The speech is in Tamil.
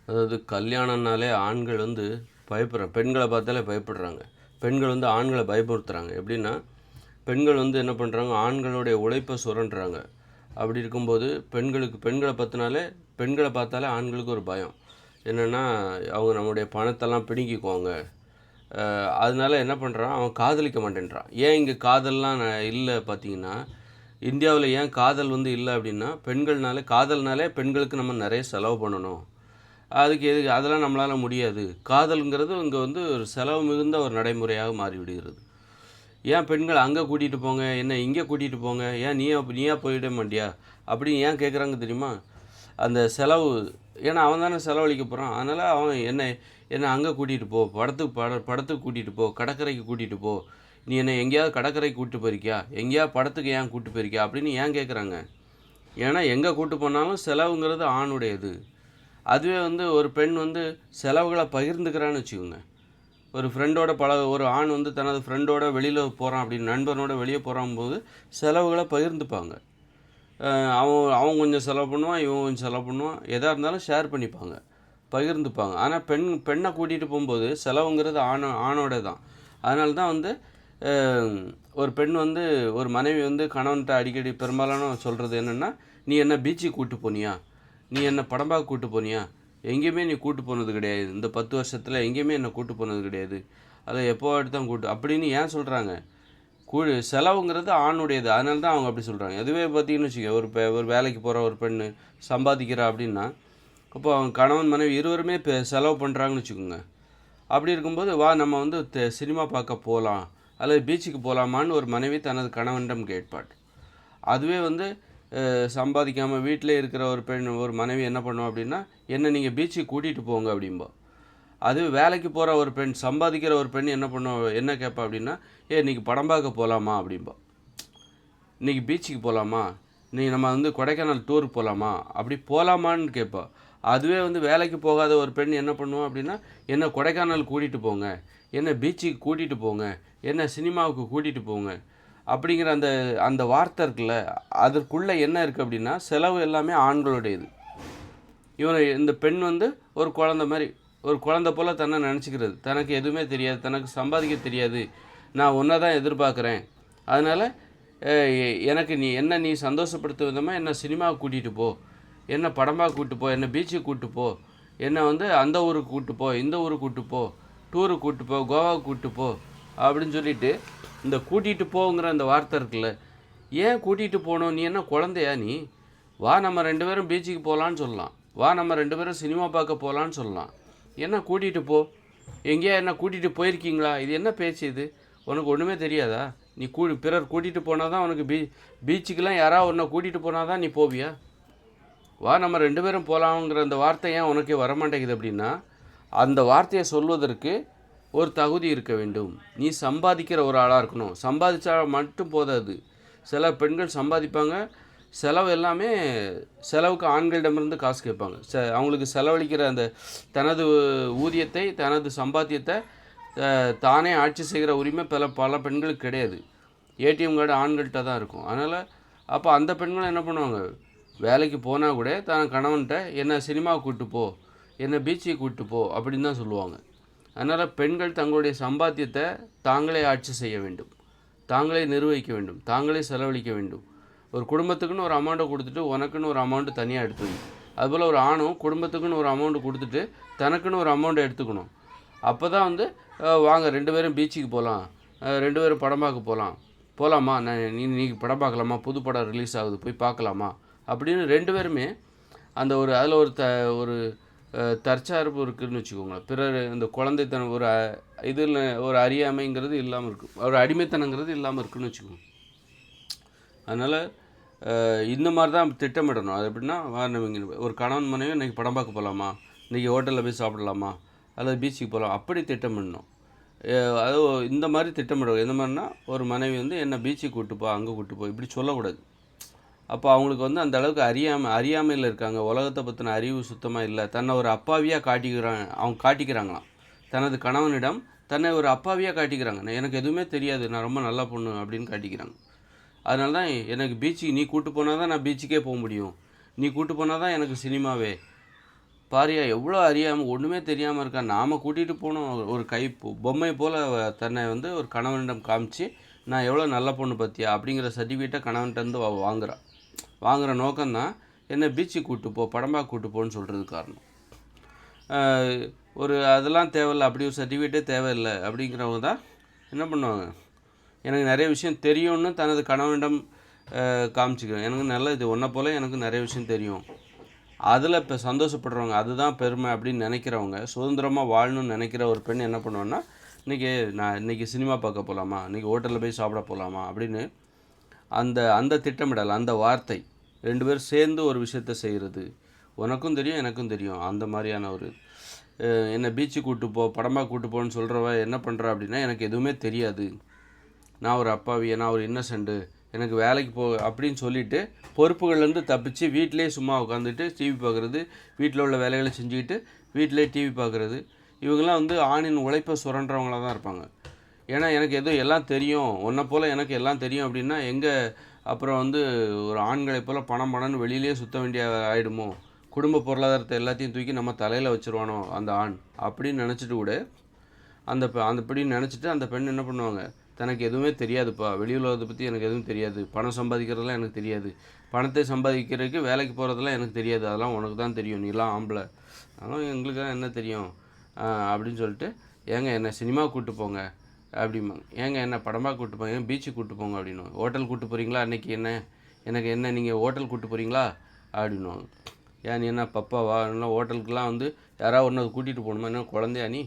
அதாவது கல்யாணம்னாலே ஆண்கள் வந்து பயப்படுறாங்க. பெண்களை பார்த்தாலே பயப்படுறாங்க. பெண்கள் வந்து ஆண்களை பயமுறுத்துறாங்க. எப்படின்னா, பெண்கள் வந்து என்ன பண்ணுறாங்க, ஆண்களுடைய உழைப்பை சுரண்டுறாங்க. அப்படி இருக்கும்போது பெண்களை பற்றினாலே பெண்களை பார்த்தாலே ஆண்களுக்கு ஒரு பயம். என்னென்னா, அவங்க நம்முடைய பணத்தெல்லாம் பிடுங்கிக்குவாங்க. அதனால என்ன பண்ணுறான், அவன் காதலிக்க மாட்டேன்றான். ஏன் இங்கே காதல்லாம் இல்லை பார்த்தீங்கன்னா, இந்தியாவில் ஏன் காதல் வந்து இல்லை அப்படின்னா, காதல்னாலே பெண்களுக்கு நம்ம நிறைய செலவு பண்ணணும். அதுக்கு எதுக்கு அதெல்லாம் நம்மளால் முடியாது. காதல்ங்கிறது இங்கே வந்து ஒரு செலவு மிகுந்த ஒரு நடைமுறையாக மாறிவிடுகிறது. ஏன் பெண்கள் அங்கே கூட்டிகிட்டு போங்க, என்ன இங்கே கூட்டிகிட்டு போங்க, ஏன் நீயா போயிட மாட்டியா அப்படின்னு ஏன் கேட்குறாங்க தெரியுமா? அந்த செலவு, ஏன்னா அவன் தானே செலவழிக்க போகிறான். அதனால் அவன் என்னை அங்கே கூட்டிகிட்டு போ, படத்துக்கு கூட்டிகிட்டு போ, கடற்கரைக்கு கூட்டிகிட்டு போ, நீ என்னை எங்கேயாவது கடற்கரைக்கு கூப்பிட்டு போயிருக்கியா, எங்கேயாவது படத்துக்கு ஏன் கூப்பிட்டு போயிருக்கியா அப்படின்னு ஏன் கேட்குறாங்க? ஏன்னா எங்கே கூப்பிட்டு போனாலும் செலவுங்கிறது ஆணுடையது. அதுவே வந்து ஒரு பெண் வந்து செலவுகளை பகிர்ந்துக்கிறான்னு வச்சுக்கோங்க. ஒரு ஆண் வந்து தனது ஃப்ரெண்டோட வெளியில் போகிறான் அப்படின்னு, நண்பனோட வெளியே போகும்போது செலவுகளை பகிர்ந்துப்பாங்க. அவன் கொஞ்சம் செலவு பண்ணுவான், இவன் கொஞ்சம் செலவு பண்ணுவான், எதாக இருந்தாலும் ஷேர் பண்ணிப்பாங்க, பகிர்ந்துப்பாங்க. ஆனால் பெண்ணை கூட்டிகிட்டு போகும்போது செலவுங்கிறது ஆணோட தான். அதனால தான் வந்து ஒரு பெண் வந்து ஒரு மனைவி வந்து கணவன்கிட்ட அடிக்கடி பெரும்பாலான சொல்கிறது என்னென்னா, நீ என்ன பீச்சுக்கு கூப்பிட்டு போனியா, நீ என்ன படம் பார்க்க கூப்பிட்டு போனியா, எங்கேயுமே நீ கூப்பிட்டு போனது கிடையாது, இந்த 10 வருஷத்தில் எங்கேயுமே என்னை கூப்பிட்டு போனது கிடையாது, அதை எப்போ தான் அப்படின்னு ஏன் சொல்கிறாங்க? செலவுங்கிறது ஆணுடையது. அதனால தான் அவங்க அப்படி சொல்கிறாங்க. அதுவே பார்த்தீங்கன்னு வச்சுக்க, ஒரு வேலைக்கு போகிற ஒரு பெண் சம்பாதிக்கிறா அப்படின்னா, அப்போ அவங்க கணவன் மனைவி இருவருமே செலவு பண்ணுறாங்கன்னு வச்சுக்கோங்க. அப்படி இருக்கும்போது வா நம்ம வந்து சினிமா பார்க்க போகலாம் அல்லது பீச்சுக்கு போகலாமான்னு ஒரு மனைவி தனது கணவனிடம் கேட்பாள். அதுவே வந்து சம்பாதிக்காமல் வீட்டிலே இருக்கிற ஒரு மனைவி என்ன பண்ணுவோம் அப்படின்னா, என்ன நீங்கள் பீச்சுக்கு கூட்டிகிட்டு போங்க அப்படிம்பா. அது வேலைக்கு போகிற ஒரு பெண், சம்பாதிக்கிற ஒரு பெண் என்ன கேட்பா அப்படின்னா, இன்றைக்கி படம் பார்க்க போகலாமா அப்படிம்பா, இன்றைக்கி பீச்சுக்கு போகலாமா, இன்றைக்கி நம்ம வந்து கொடைக்கானல் டூருக்கு போகலாமா, அப்படி போகலாமான்னு கேட்பா. அதுவே வந்து வேலைக்கு போகாத ஒரு பெண் என்ன பண்ணுவோம் அப்படின்னா, என்ன கொடைக்கானல் கூட்டிகிட்டு போங்க, என்ன பீச்சுக்கு கூட்டிகிட்டு போங்க, என்ன சினிமாவுக்கு கூட்டிகிட்டு போங்க அப்படிங்கிற அந்த அந்த வார்த்தை இருக்குல்ல, அதற்குள்ளே என்ன இருக்குது அப்படின்னா, செலவு எல்லாமே ஆண்களுடையது. இந்த பெண் வந்து ஒரு குழந்தை போல் தன்னை நினச்சிக்கிறது, தனக்கு எதுவுமே தெரியாது, தனக்கு சம்பாதிக்க தெரியாது, நான் ஒன்றை தான் எதிர்பார்க்குறேன், அதனால் எனக்கு நீ சந்தோஷப்படுத்த விதமாக என்ன சினிமாவுக்கு கூட்டிகிட்டு போ, என்ன படமாக கூப்பிட்டு போ, என்ன பீச்சுக்கு கூப்பிட்டு போ, என்னை வந்து அந்த ஊருக்கு கூப்பிட்டு போ, இந்த ஊருக்கு கூப்பிட்டு போ, டூருக்கு கூப்பிட்டு போ, கோவாவுக்கு கூப்பிட்டு போ அப்படின்னு சொல்லிட்டு இந்த கூட்டிகிட்டு போங்கிற அந்த வார்த்தை இருக்குல்ல, ஏன் கூட்டிகிட்டு போகணும், நீ என்ன குழந்தையா, நீ வா நம்ம 2 பேரும் பீச்சுக்கு போகலான்னு சொல்லலாம், வா நம்ம 2 பேரும் சினிமா பார்க்க போகலான்னு சொல்லலாம், என்ன கூட்டிகிட்டு போ, எங்கேயா என்ன கூட்டிகிட்டு போயிருக்கீங்களா, இது என்ன பேச்சு, இது உனக்கு ஒன்றுமே தெரியாதா, நீ பிறர் கூட்டிகிட்டு போனால் தான் உனக்கு பீச்சுக்கெலாம் யாராவது உன்னை கூட்டிகிட்டு போனால் தான் நீ போவியா, வா நம்ம 2 பேரும் போகலாங்கிற அந்த வார்த்தை ஏன் உனக்கே வரமாட்டேங்குது அப்படின்னா, அந்த வார்த்தையை சொல்வதற்கு ஒரு தகுதி இருக்க வேண்டும். நீ சம்பாதிக்கிற ஒரு ஆளாக இருக்கணும். சம்பாதிச்சா மட்டும் போதாது. சில பெண்கள் சம்பாதிப்பாங்க, செலவுக்கு ஆண்களிடமிருந்து காசு கேட்பாங்க. அவங்களுக்கு செலவழிக்கிற அந்த தனது ஊதியத்தை, தனது சம்பாத்தியத்தை தானே ஆட்சி செய்கிற உரிமை பல பெண்களுக்கு கிடையாது. ஏடிஎம் கார்டு ஆண்கள்கிட்ட தான் இருக்கும். அதனால் அப்போ அந்த பெண்களும் என்ன பண்ணுவாங்க, வேலைக்கு போனால் கூட தன் கணவன்கிட்ட என்ன சினிமாவுக்கு கூப்பிட்டு போ, என்ன பீச்சுக்கு கூப்பிட்டு போ அப்படின்னு தான் சொல்லுவாங்க. அதனால் பெண்கள் தங்களுடைய சம்பாத்தியத்தை தாங்களே ஆட்சி செய்ய வேண்டும், தாங்களே நிர்வகிக்க வேண்டும், தாங்களே செலவழிக்க வேண்டும். ஒரு குடும்பத்துக்குன்னு ஒரு அமௌண்ட்டை கொடுத்துட்டு உனக்குன்னு ஒரு அமௌண்ட்டு தனியாக எடுத்துக்கணும். அதுபோல் ஒரு ஆணும் குடும்பத்துக்குன்னு ஒரு அமௌண்ட்டு கொடுத்துட்டு தனக்குன்னு ஒரு அமௌண்ட்டை எடுத்துக்கணும். அப்போ தான் வந்து வாங்க 2 பேரும் பீச்சுக்கு போகலாம், 2 பேரும் படம் பார்க்க போகலாமா, நீ படம் பார்க்கலாமா, புது படம் ரிலீஸ் ஆகுது போய் பார்க்கலாமா அப்படின்னு 2 பேருமே அந்த அதில் ஒரு தற்சார்பு இருக்குதுன்னு வச்சுக்கோங்களேன். பிறர் இந்த குழந்தைத்தனம் இதில் ஒரு அறியாமைங்கிறது இல்லாமல் இருக்கும், ஒரு அடிமைத்தனங்கிறது இல்லாமல் இருக்குதுன்னு வச்சுக்கோங்க. அதனால் இந்த மாதிரி தான் திட்டமிடணும். அது எப்படின்னா, ஒரு கணவன் மனைவி இன்றைக்கி படம் பார்க்க போகலாமா, இன்றைக்கி ஹோட்டலில் போய் சாப்பிடலாமா, அல்லது பீச்சுக்கு போகலாம் அப்படி திட்டமிடணும். அது இந்த மாதிரி திட்டமிடணும். எந்த மாதிரினா, ஒரு மனைவி வந்து என்ன பீச்சுக்கு கூப்பிட்டு போ, அங்கே கூப்பிட்டு போ இப்படி சொல்லக்கூடாது. அப்போ அவங்களுக்கு வந்து அந்த அளவுக்கு அறியாமையில் இருக்காங்க, உலகத்தை பற்றின அறிவு சுத்தமாக இல்லை, தன்னை ஒரு அப்பாவியாக காட்டிக்கிறாங்களாம். தனது கணவனிடம் தன்னை ஒரு அப்பாவியாக காட்டிக்கிறாங்க, எனக்கு எதுவுமே தெரியாது, நான் ரொம்ப நல்ல பொண்ணு அப்படின்னு காட்டிக்கிறாங்க. அதனால தான் எனக்கு நீ கூப்பிட்டு போனால் தான் நான் பீச்சுக்கே போக முடியும், நீ கூப்பிட்டு போனால் தான் எனக்கு சினிமாவே, பாரியா எவ்வளோ அறியாமல் ஒன்றுமே தெரியாமல் இருக்கா, நாம் கூட்டிகிட்டு போனோம் ஒரு பொம்மை போல் தன்னை வந்து ஒரு கணவனிடம் காமிச்சு, நான் எவ்வளோ நல்ல பொண்ணு பார்த்தியா அப்படிங்கிற சர்டிஃபிகேட்டை கணவன்கிட்டருந்து வாங்குகிற நோக்கம்தான் என்ன பீச்சுக்கு கூப்பிட்டு போ, படம்பாக கூப்பிட்டு போன்னு சொல்கிறது காரணம். ஒரு அதெல்லாம் தேவையில்லை, அப்படி ஒரு சர்டிஃபிகேட்டே தேவையில்லை அப்படிங்கிறவங்க தான் என்ன பண்ணுவாங்க, எனக்கு நிறைய விஷயம் தெரியும்னு தனது கணவனிடம் காமிச்சிக்கிறேன். எனக்கு நல்ல இது ஒன்றை போல் எனக்கு நிறைய விஷயம் தெரியும், அதில் இப்போ சந்தோஷப்படுறவங்க, அதுதான் பெருமை அப்படின்னு நினைக்கிறவங்க, சுதந்திரமாக வாழணும்னு நினைக்கிற ஒரு பெண் என்ன பண்ணுவேன்னா, இன்றைக்கி சினிமா பார்க்க போகலாமா, இன்றைக்கி ஹோட்டலில் போய் சாப்பிட போகலாமா அப்படின்னு அந்த திட்டமிடல், அந்த வார்த்தை, 2 பேரும் சேர்ந்து ஒரு விஷயத்த செய்கிறது. உனக்கும் தெரியும் எனக்கும் தெரியும், அந்த மாதிரியான ஒரு என்ன பீச்சுக்கு கூப்பிட்டு போ, படமாக கூப்பிட்டு போன்னு சொல்கிறவ என்ன பண்ணுறா அப்படின்னா, எனக்கு எதுவுமே தெரியாது, நான் ஒரு அப்பாவி, நான் ஒரு இன்னசென்ட்டு, எனக்கு வேலைக்கு போ அப்படின்னு சொல்லிவிட்டு பொறுப்புகள்லேருந்து தப்பிச்சு வீட்டிலே சும்மா உட்காந்துட்டு டிவி பார்க்குறது, வீட்டில் உள்ள வேலைகளை செஞ்சுக்கிட்டு வீட்டிலே டிவி பார்க்குறது. இவங்கெல்லாம் வந்து ஆணின் உழைப்பை சுரண்டுறவங்களாக தான் இருப்பாங்க. ஏன்னா எனக்கு எல்லாம் தெரியும், உன்னை போல் எனக்கு எல்லாம் தெரியும் அப்படின்னா எங்கே அப்புறம் வந்து ஒரு ஆண்களை போல் பணம்னு வெளியிலே சுற்ற வேண்டிய ஆகிடுமோ, குடும்ப பொருளாதாரத்தை எல்லாத்தையும் தூக்கி நம்ம தலையில் வச்சுருவானோ அந்த ஆண் அப்படின்னு நினச்சிட்டு கூட அந்தப்படின்னு நினச்சிட்டு அந்த பெண் என்ன பண்ணுவாங்க, தனக்கு எதுவுமே தெரியாதுப்பா, வெளி உலகத்தை பற்றி எனக்கு எதுவும் தெரியாது, பணம் சம்பாதிக்கிறதெல்லாம் எனக்கு தெரியாது, பணத்தை சம்பாதிக்கிறதுக்கு வேலைக்கு போகிறதெல்லாம் எனக்கு தெரியாது, அதெல்லாம் உனக்கு தான் தெரியும், நீலாம் ஆம்பளை, அதெல்லாம் எங்களுக்கு தான் என்ன தெரியும் அப்படின்னு சொல்லிட்டு, ஏங்க என்ன சினிமா கூப்பிட்டு போங்க அப்படிம்பாங்க, ஏங்க என்ன படமாக கூப்பிட்டு போங்க, பீச்சுக்கு கூப்பிட்டு போங்க அப்படின்னுவாங்க, ஹோட்டல் கூப்பிட்டு போகிறீங்களா அன்றைக்கி, எனக்கு என்ன நீங்கள் ஹோட்டல் கூப்பிட்டு போகிறீங்களா அப்படின்னுவாங்க. ஏன் நீ என்ன பப்பாவா, இல்லை ஹோட்டலுக்கெலாம் வந்து யாராவது ஒன்று கூட்டிகிட்டு போகணுமா, என்ன குழந்தையா நீ